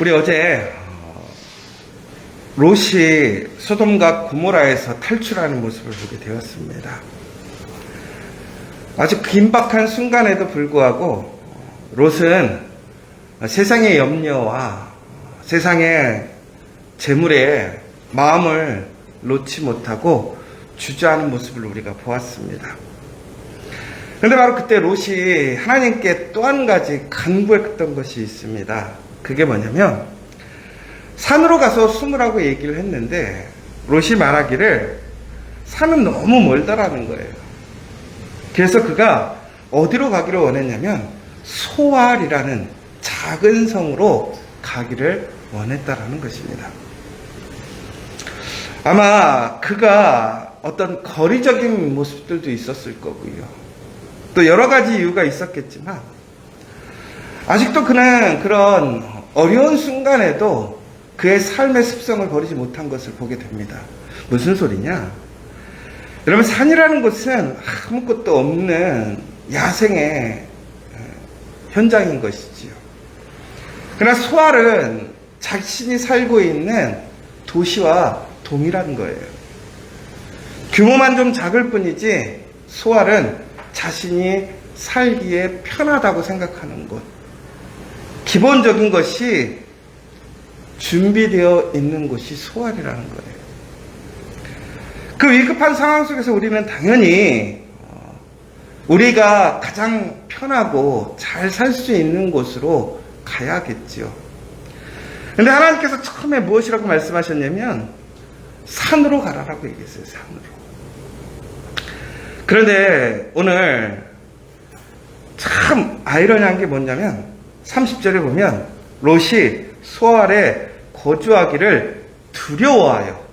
우리 어제 롯이 소돔과 고모라에서 탈출하는 모습을 보게 되었습니다. 아주 긴박한 순간에도 불구하고 롯은 세상의 염려와 세상의 재물에 마음을 놓지 못하고 주저하는 모습을 우리가 보았습니다. 그런데 바로 그때 롯이 하나님께 또 한 가지 간구했던 것이 있습니다. 그게 뭐냐면 산으로 가서 숨으라고 얘기를 했는데 롯이 말하기를 산은 너무 멀다라는 거예요. 그래서 그가 어디로 가기를 원했냐면 소알이라는 작은 성으로 가기를 원했다라는 것입니다. 아마 그가 어떤 거리적인 모습들도 있었을 거고요. 또 여러 가지 이유가 있었겠지만 아직도 그는 그런 어려운 순간에도 그의 삶의 습성을 버리지 못한 것을 보게 됩니다. 무슨 소리냐? 여러분, 산이라는 곳은 아무것도 없는 야생의 현장인 것이지요. 그러나 소알은 자신이 살고 있는 도시와 동일한 거예요. 규모만 좀 작을 뿐이지 소알은 자신이 살기에 편하다고 생각하는 곳, 기본적인 것이 준비되어 있는 곳이 소알이라는 거예요. 그 위급한 상황 속에서 우리는 당연히 우리가 가장 편하고 잘 살 수 있는 곳으로 가야겠지요. 그런데 하나님께서 처음에 무엇이라고 말씀하셨냐면 산으로 가라라고 얘기했어요. 산으로. 그런데 오늘 참 아이러니한 게 뭐냐면 30절에 보면 롯이 소알에 거주하기를 두려워하여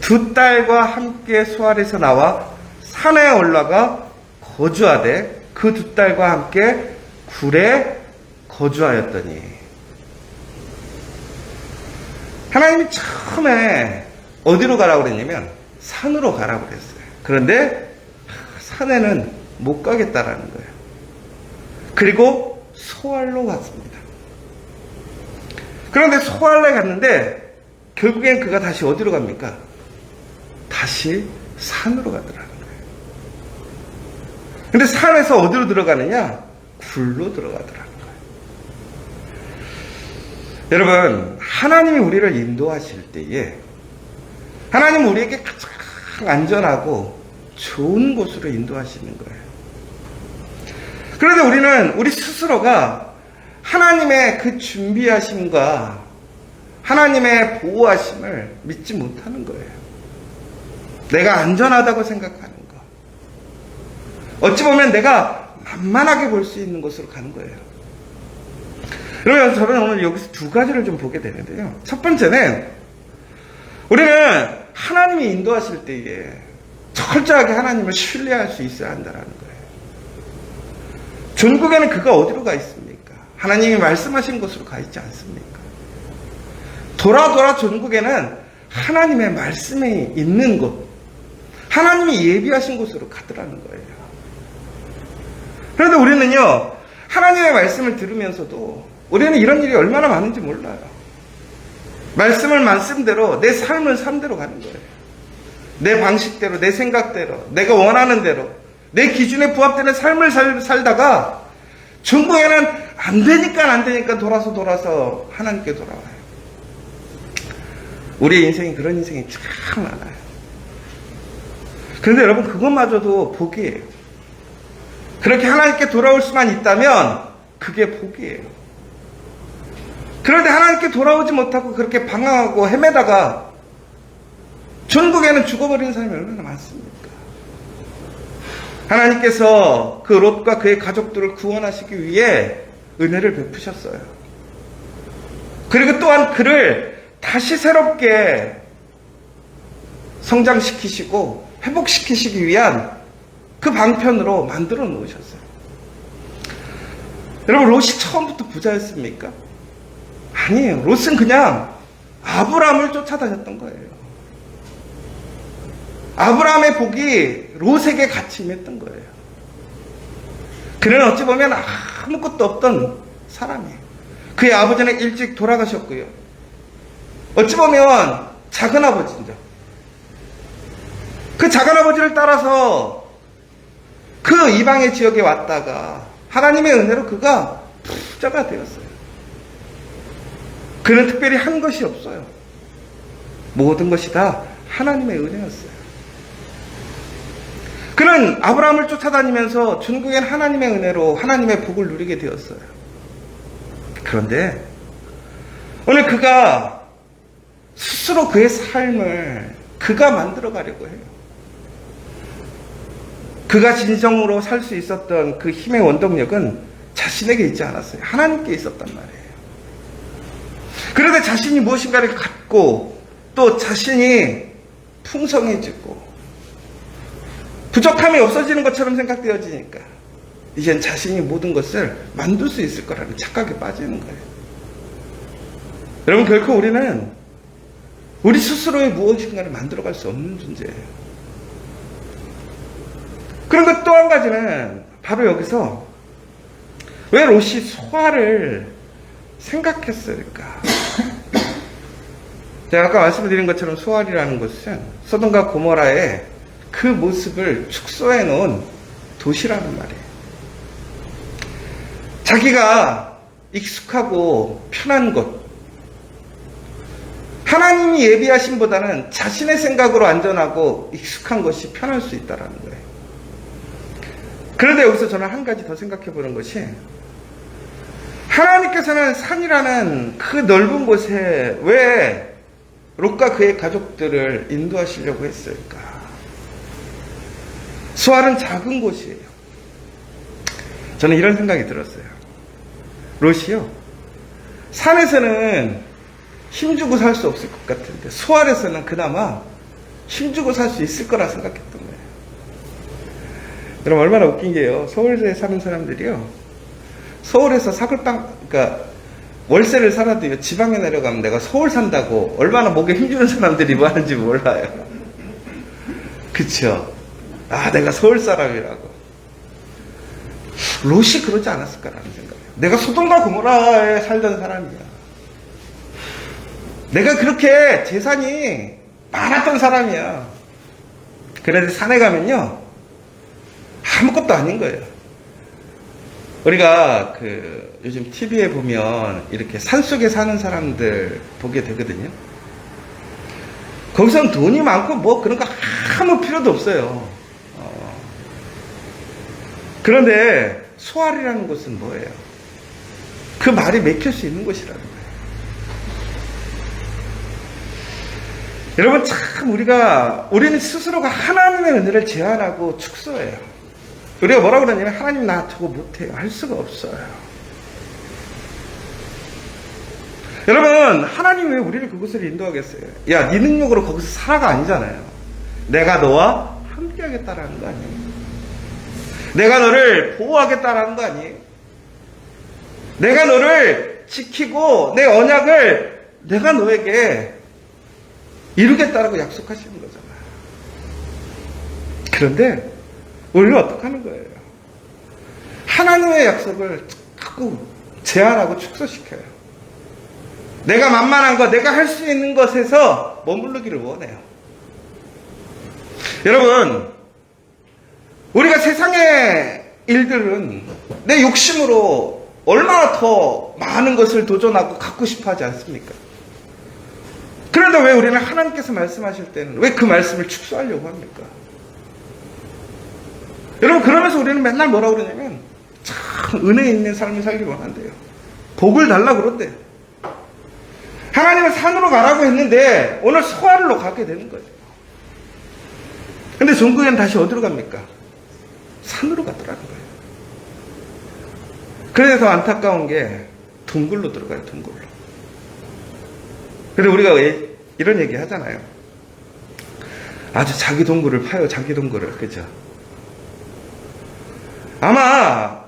두 딸과 함께 소알에서 나와 산에 올라가 거주하되 그 두 딸과 함께 굴에 거주하였더니, 하나님이 처음에 어디로 가라고 그랬냐면 산으로 가라고 그랬어요. 그런데 산에는 못 가겠다라는 거예요. 그리고 소알로 갔습니다. 그런데 소알에 갔는데 결국엔 그가 다시 어디로 갑니까? 다시 산으로 가더라는 거예요. 근데 산에서 어디로 들어가느냐? 굴로 들어가더라는 거예요. 여러분, 하나님이 우리를 인도하실 때에 하나님은 우리에게 가장 안전하고 좋은 곳으로 인도하시는 거예요. 그런데 우리는 우리 스스로가 하나님의 그 준비하심과 하나님의 보호하심을 믿지 못하는 거예요. 내가 안전하다고 생각하는 거. 어찌 보면 내가 만만하게 볼 수 있는 곳으로 가는 거예요. 그러면 저는 오늘 여기서 두 가지를 좀 보게 되는데요. 첫 번째는 우리는 하나님이 인도하실 때에 철저하게 하나님을 신뢰할 수 있어야 한다는 거예요. 전국에는 그가 어디로 가 있습니까? 하나님이 말씀하신 곳으로 가 있지 않습니까? 돌아 전국에는 하나님의 말씀이 있는 곳, 하나님이 예비하신 곳으로 가더라는 거예요. 그런데 우리는요, 하나님의 말씀을 들으면서도 우리는 이런 일이 얼마나 많은지 몰라요. 말씀을 말씀대로 내 삶을 삶대로 가는 거예요. 내 방식대로, 내 생각대로, 내가 원하는 대로, 내 기준에 부합되는 삶을 살다가 중국에는 안 되니까 돌아서 하나님께 돌아와요. 우리의 인생이 그런 인생이 참 많아요. 그런데 여러분, 그것마저도 복이에요. 그렇게 하나님께 돌아올 수만 있다면 그게 복이에요. 그런데 하나님께 돌아오지 못하고 그렇게 방황하고 헤매다가 전국에는 죽어버리는 사람이 얼마나 많습니까? 하나님께서 그 롯과 그의 가족들을 구원하시기 위해 은혜를 베푸셨어요. 그리고 또한 그를 다시 새롭게 성장시키시고 회복시키시기 위한 그 방편으로 만들어 놓으셨어요. 여러분, 롯이 처음부터 부자였습니까? 아니에요. 롯은 그냥 아브라함을 쫓아다녔던 거예요. 아브라함의 복이 롯에게 같이 임했던 거예요. 그는 어찌 보면 아무것도 없던 사람이에요. 그의 아버지는 일찍 돌아가셨고요. 어찌 보면 작은아버지죠. 그 작은아버지를 따라서 그 이방의 지역에 왔다가 하나님의 은혜로 그가 부자가 되었어요. 그는 특별히 한 것이 없어요. 모든 것이 다 하나님의 은혜였어요. 그는 아브라함을 쫓아다니면서 전국엔 하나님의 은혜로 하나님의 복을 누리게 되었어요. 그런데 오늘 그가 스스로 그의 삶을 그가 만들어 가려고 해요. 그가 진정으로 살 수 있었던 그 힘의 원동력은 자신에게 있지 않았어요. 하나님께 있었단 말이에요. 그런데 자신이 무엇인가를 갖고 또 자신이 풍성해지고 부족함이 없어지는 것처럼 생각되어지니까 이젠 자신이 모든 것을 만들 수 있을 거라는 착각에 빠지는 거예요. 여러분, 결코 우리는 우리 스스로의 무엇인가를 만들어갈 수 없는 존재예요. 그런 것 또 한 가지는 바로 여기서 왜 롯이 소알을 생각했을까? 제가 아까 말씀드린 것처럼 소알이라는 것은 소돔과 고모라의 그 모습을 축소해 놓은 도시라는 말이에요. 자기가 익숙하고 편한 곳, 하나님이 예비하심보다는 자신의 생각으로 안전하고 익숙한 것이 편할 수 있다는 거예요. 그런데 여기서 저는 한 가지 더 생각해 보는 것이, 하나님께서는 산이라는 그 넓은 곳에 왜 롯과 그의 가족들을 인도하시려고 했을까? 소알은 작은 곳이에요. 저는 이런 생각이 들었어요. 롯이요, 산에서는 힘주고 살 수 없을 것 같은데 소알에서는 그나마 힘주고 살 수 있을 거라 생각했던 거예요. 여러분, 얼마나 웃긴 게요, 서울에 사는 사람들이요, 서울에서 그러니까 월세를 살아도요, 지방에 내려가면 내가 서울 산다고 얼마나 목에 힘주는 사람들이 뭐 하는지 몰라요. 그쵸? 아, 내가 서울 사람이라고. 롯이 그러지 않았을까라는 생각이에요. 내가 소돔과 고모라에 살던 사람이야. 내가 그렇게 재산이 많았던 사람이야. 그런데 산에 가면요, 아무것도 아닌 거예요. 우리가 요즘 TV에 보면 이렇게 산속에 사는 사람들 보게 되거든요. 거기서는 돈이 많고 뭐 그런 거 아무 필요도 없어요. 그런데 소알이라는 곳은 뭐예요? 그 말이 맥힐 수 있는 곳이라는 거예요. 여러분, 참 우리는 스스로가 하나님의 은혜를 제한하고 축소해요. 우리가 뭐라고 그러냐면, 하나님 나 저거 못해요. 할 수가 없어요. 여러분, 하나님 왜 우리를 그곳으로 인도하겠어요? 야, 네 능력으로 거기서 살아가 아니잖아요. 내가 너와 함께 하겠다라는 거 아니에요. 내가 너를 보호하겠다라는 거 아니에요. 내가 너를 지키고 내 언약을 내가 너에게 이루겠다라고 약속하시는 거잖아요. 그런데 우리는 어떻게 하는 거예요? 하나님의 약속을 자꾸 제한하고 축소시켜요. 내가 만만한 것, 내가 할 수 있는 것에서 머무르기를 원해요. 여러분, 우리가 세상의 일들은 내 욕심으로 얼마나 더 많은 것을 도전하고 갖고 싶어 하지 않습니까? 그런데 왜 우리는 하나님께서 말씀하실 때는 왜 그 말씀을 축소하려고 합니까? 여러분, 그러면서 우리는 맨날 뭐라고 그러냐면, 참 은혜 있는 삶을 살기 원한대요. 복을 달라고 그런대요. 하나님은 산으로 가라고 했는데 오늘 소알로 가게 되는 거예요. 근데 종국에는 다시 어디로 갑니까? 산으로 가더라는 거예요. 그래서 안타까운 게 동굴로 들어가요, 동굴로. 근데 우리가 왜 이런 얘기 하잖아요. 아주 자기 동굴을 파요, 자기 동굴을. 그죠? 아마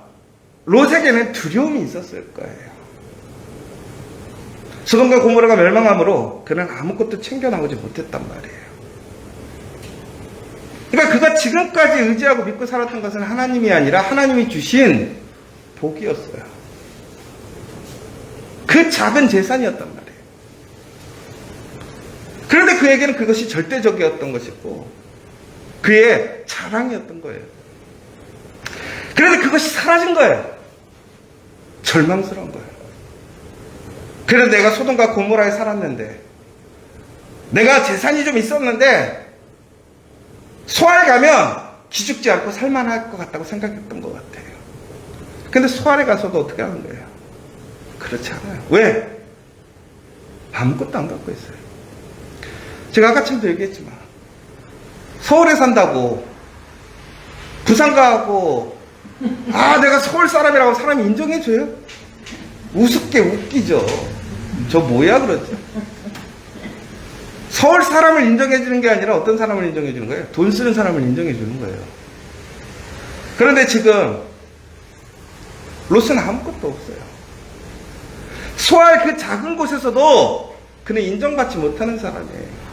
롯에게는 두려움이 있었을 거예요. 소돔과 고모라가 멸망함으로 그는 아무것도 챙겨 나오지 못했단 말이에요. 그러니까 그가 지금까지 의지하고 믿고 살았던 것은 하나님이 아니라 하나님이 주신 복이었어요. 그 작은 재산이었단 말이에요. 그런데 그에게는 그것이 절대적이었던 것이고 그의 자랑이었던 거예요. 그런데 그것이 사라진 거예요. 절망스러운 거예요. 그래서 내가 소돔과 고모라에 살았는데, 내가 재산이 좀 있었는데 소알에 가면 기죽지 않고 살만할 것 같다고 생각했던 것 같아요. 근데 소알에 가서도 어떻게 하는 거예요? 그렇지 않아요. 왜? 아무것도 안 갖고 있어요. 제가 아까쯤도 얘기했지만 서울에 산다고 부산 가고 내가 서울 사람이라고 사람이 인정해줘요? 우습게 웃기죠. 저 뭐야 그러죠. 서울 사람을 인정해주는 게 아니라 어떤 사람을 인정해주는 거예요? 돈 쓰는 사람을 인정해주는 거예요. 그런데 지금 롯은 아무것도 없어요. 소알 그 작은 곳에서도 그는 인정받지 못하는 사람이에요.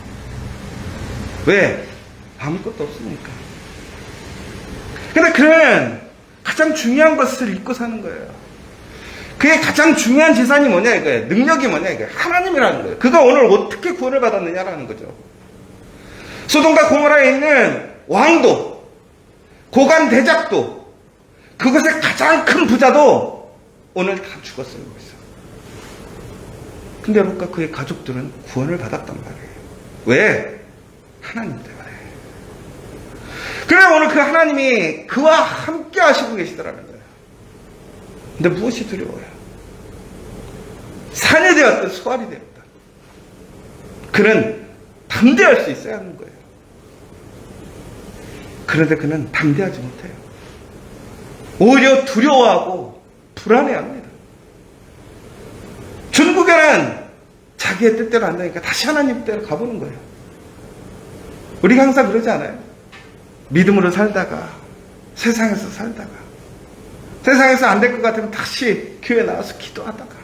왜? 아무것도 없으니까. 근데 그는 가장 중요한 것을 잊고 사는 거예요. 그의 가장 중요한 재산이 뭐냐 이거예요. 능력이 뭐냐 이거예요. 하나님이라는 거예요. 그가 오늘 어떻게 구원을 받았느냐라는 거죠. 소돔과 고모라에 있는 왕도, 고관 대작도, 그것의 가장 큰 부자도 오늘 다 죽었어요. 거기서. 근데 롯과 그의 가족들은 구원을 받았단 말이에요. 왜? 하나님 때문에. 그래 오늘 그 하나님이 그와 함께 하시고 계시더라는 거예요. 근데 무엇이 두려워요? 산이 되었든 소알이 되었든 그는 담대할 수 있어야 하는 거예요. 그런데 그는 담대하지 못해요. 오히려 두려워하고 불안해합니다. 중국에는 자기의 뜻대로 안 되니까 다시 하나님 뜻대로 가보는 거예요. 우리가 항상 그러지 않아요? 믿음으로 살다가 세상에서 살다가 세상에서 안 될 것 같으면 다시 교회 나와서 기도하다가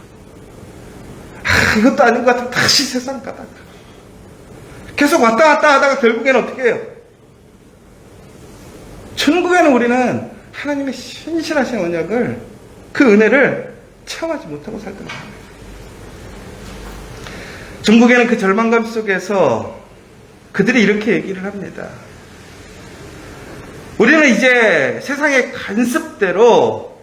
이것도 아닌 것 같으면 다시 세상 가다가 계속 왔다 갔다 하다가 결국에는 어떻게 해요? 천국에는 우리는 하나님의 신실하신 언약을, 그 은혜를 체험하지 못하고 살더라고요. 중국에는 그 절망감 속에서 그들이 이렇게 얘기를 합니다. 우리는 이제 세상의 관습대로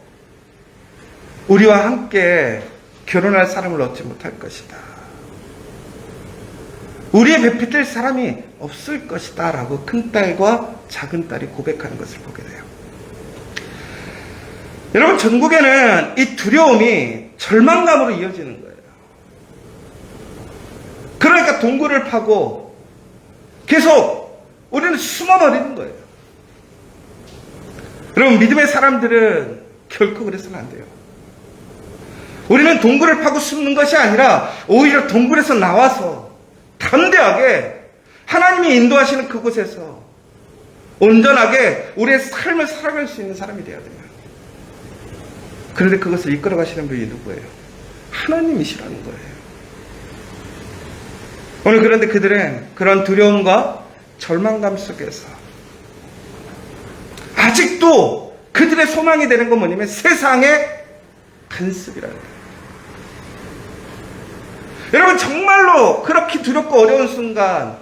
우리와 함께 결혼할 사람을 얻지 못할 것이다. 우리의 배필 사람이 없을 것이다 라고 큰딸과 작은딸이 고백하는 것을 보게 돼요. 여러분, 전국에는 이 두려움이 절망감으로 이어지는 거예요. 그러니까 동굴을 파고 계속 우리는 숨어버리는 거예요. 여러분, 믿음의 사람들은 결코 그래서는 안 돼요. 우리는 동굴을 파고 숨는 것이 아니라 오히려 동굴에서 나와서 담대하게 하나님이 인도하시는 그곳에서 온전하게 우리의 삶을 살아갈 수 있는 사람이 되어야 돼요. 그런데 그것을 이끌어 가시는 분이 누구예요? 하나님이시라는 거예요. 오늘 그런데 그들은 그런 두려움과 절망감 속에서 아직도 그들의 소망이 되는 건 뭐냐면 세상의 간섭이라는 거예요. 여러분, 정말로 그렇게 두렵고 어려운 순간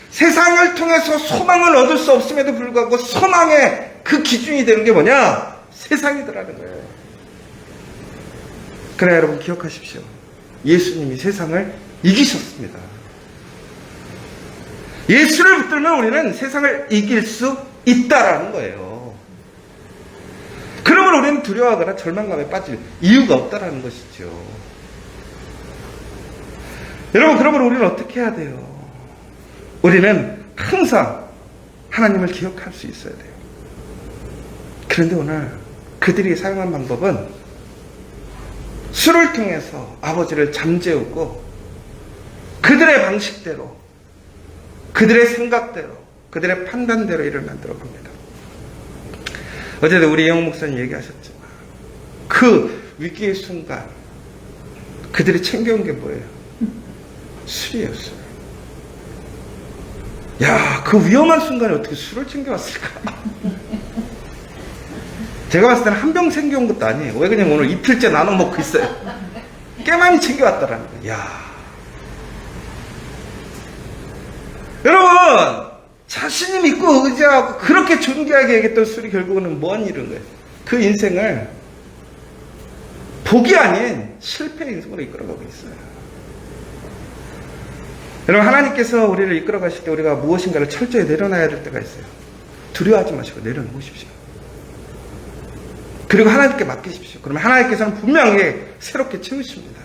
세상을 통해서 소망을 얻을 수 없음에도 불구하고 소망의 그 기준이 되는 게 뭐냐? 세상이더라는 거예요. 그래, 여러분 기억하십시오. 예수님이 세상을 이기셨습니다. 예수를 붙들면 우리는 세상을 이길 수 있다라는 거예요. 그러면 우리는 두려워하거나 절망감에 빠질 이유가 없다라는 것이죠. 여러분, 그러면 우리는 어떻게 해야 돼요? 우리는 항상 하나님을 기억할 수 있어야 돼요. 그런데 오늘 그들이 사용한 방법은 술을 통해서 아버지를 잠재우고 그들의 방식대로, 그들의 생각대로, 그들의 판단대로 일을 만들어 갑니다. 어제도 우리 영 목사님 얘기하셨지만 그 위기의 순간 그들이 챙겨온 게 뭐예요? 술이에요, 술. 야, 그 위험한 순간에 어떻게 술을 챙겨왔을까? 제가 봤을 때는 한 병 챙겨온 것도 아니에요. 왜 그냥 오늘 이틀째 나눠 먹고 있어요. 꽤 많이 챙겨왔다라는 거예요. 야, 여러분, 자신이 믿고 의지하고 그렇게 존귀하게 얘기했던 술이 결국은 뭔 일인 거예요? 그 인생을 복이 아닌 실패의 인생으로 이끌어가고 있어요. 여러분, 하나님께서 우리를 이끌어가실 때 우리가 무엇인가를 철저히 내려놔야 될 때가 있어요. 두려워하지 마시고 내려놓으십시오. 그리고 하나님께 맡기십시오. 그러면 하나님께서는 분명히 새롭게 채우십니다.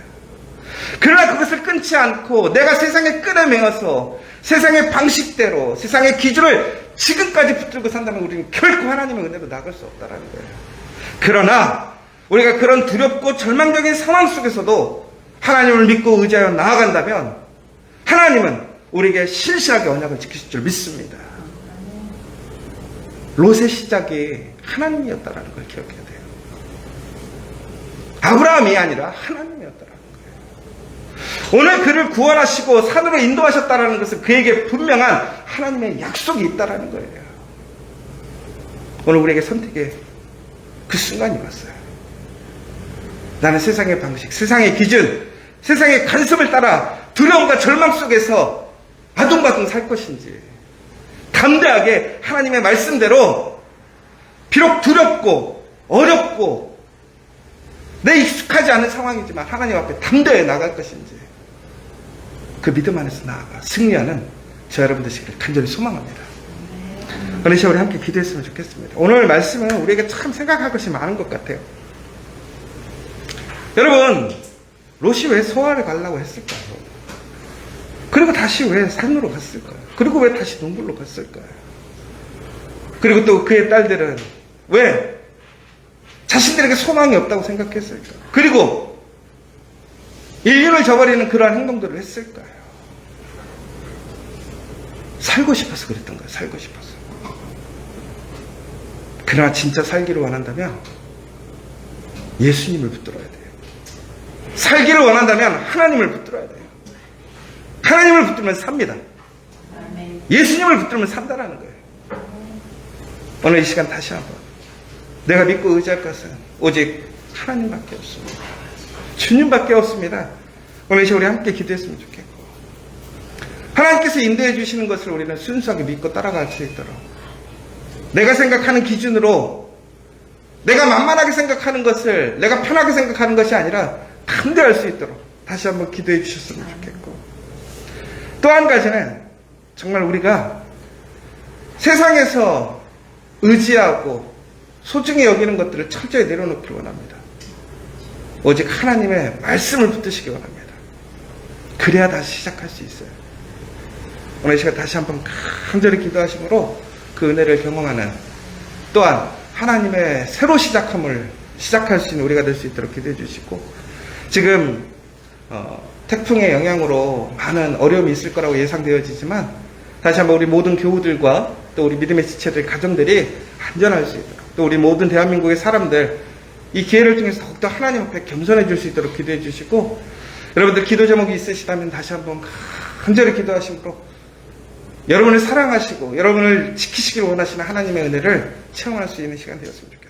그러나 그것을 끊지 않고 내가 세상의 끈에 매어서 세상의 방식대로 세상의 기준을 지금까지 붙들고 산다면 우리는 결코 하나님의 은혜로 나갈 수 없다는 거예요. 그러나 우리가 그런 두렵고 절망적인 상황 속에서도 하나님을 믿고 의지하여 나아간다면 하나님은 우리에게 신실하게 언약을 지키실 줄 믿습니다. 롯의 시작이 하나님이었다는 걸 기억해야 돼요. 아브라함이 아니라 하나님이었다는 거예요. 오늘 그를 구원하시고 산으로 인도하셨다는 것은 그에게 분명한 하나님의 약속이 있다는 거예요. 오늘 우리에게 선택의 그 순간이 왔어요. 나는 세상의 방식, 세상의 기준, 세상의 간섭을 따라 두려움과 절망 속에서 아둥바둥 살 것인지 담대하게 하나님의 말씀대로 비록 두렵고 어렵고 내 익숙하지 않은 상황이지만 하나님 앞에 담대히 나갈 것인지 그 믿음 안에서 나아가 승리하는 저 여러분 되시기를 간절히 소망합니다. 오늘 이 시간 우리 함께 기도했으면 좋겠습니다. 오늘 말씀은 우리에게 참 생각할 것이 많은 것 같아요. 여러분, 롯이 왜 소아를 가려고 했을까요? 그리고 다시 왜 산으로 갔을까요? 그리고 왜 다시 동굴로 갔을까요? 그리고 또 그의 딸들은 왜 자신들에게 소망이 없다고 생각했을까요? 그리고 인륜을 저버리는 그러한 행동들을 했을까요? 살고 싶어서 그랬던 거예요. 살고 싶어서. 그러나 진짜 살기를 원한다면 예수님을 붙들어야 돼요. 살기를 원한다면 하나님을 붙들어야 돼요. 하나님을 붙들면 삽니다. 예수님을 붙들면 산다라는 거예요. 오늘 이 시간 다시 한번 내가 믿고 의지할 것은 오직 하나님밖에 없습니다. 주님밖에 없습니다. 오늘 이 시간 우리 함께 기도했으면 좋겠고 하나님께서 인도해 주시는 것을 우리는 순수하게 믿고 따라갈 수 있도록 내가 생각하는 기준으로 내가 만만하게 생각하는 것을 내가 편하게 생각하는 것이 아니라 담대할 수 있도록 다시 한번 기도해 주셨으면 좋겠고 또 한 가지는 정말 우리가 세상에서 의지하고 소중히 여기는 것들을 철저히 내려놓기를 원합니다. 오직 하나님의 말씀을 붙드시기 원합니다. 그래야 다시 시작할 수 있어요. 오늘 이 시간 다시 한번 간절히 기도하심으로 그 은혜를 경험하는 또한 하나님의 새로 시작함을 시작할 수 있는 우리가 될 수 있도록 기도해 주시고 지금 태풍의 영향으로 많은 어려움이 있을 거라고 예상되어지지만 다시 한번 우리 모든 교우들과 또 우리 믿음의 지체들 가정들이 안전할 수 있도록 또 우리 모든 대한민국의 사람들 이 기회를 통해서 더욱더 하나님 앞에 겸손해질 수 있도록 기도해 주시고 여러분들 기도 제목이 있으시다면 다시 한번 간절히 기도하심으로 여러분을 사랑하시고 여러분을 지키시길 원하시는 하나님의 은혜를 체험할 수 있는 시간 되었으면 좋겠습니다.